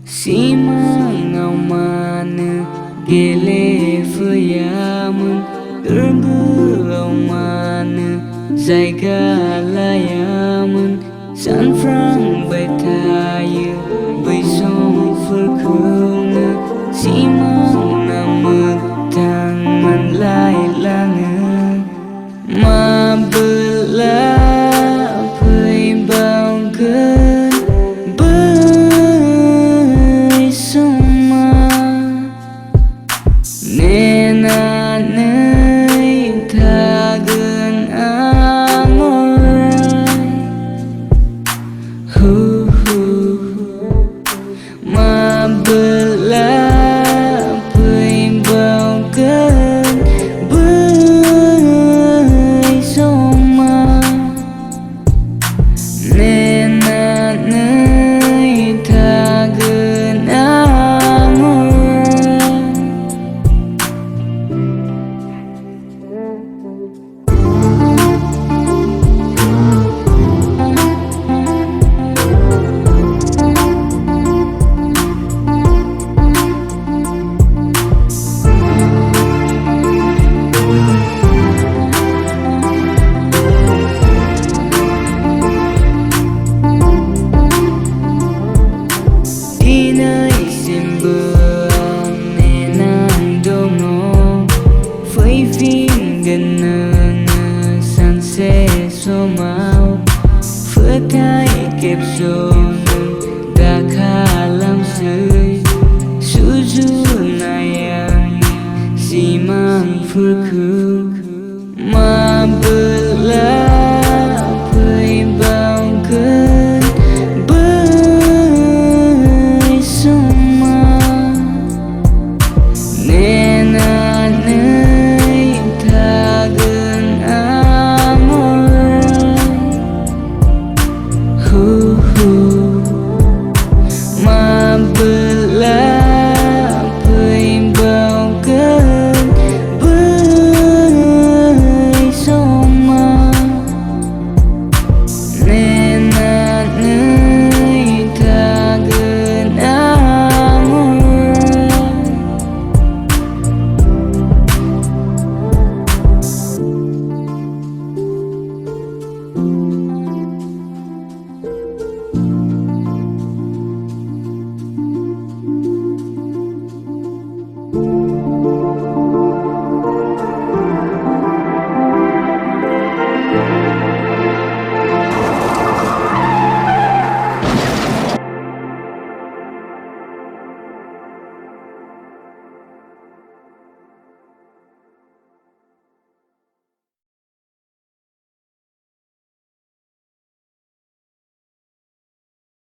Simang mana gele fayamun Erbu mana zaiga layamun Sanfrang baitaya baisong furkuna Simang namutang man lai langan Ma bela phơi bao cơn bơi sông ma nên nơi tha gần ngồi hu hu ma bela phơi bao cơn bơi sông ma nên nơi tha gần ngồi đi nơi xin bường nên nàng đâu ngó với phim gần san xe số máu phước thái kẹp rồi đã khá làm rơi suju này xi mang phước hư mà bờ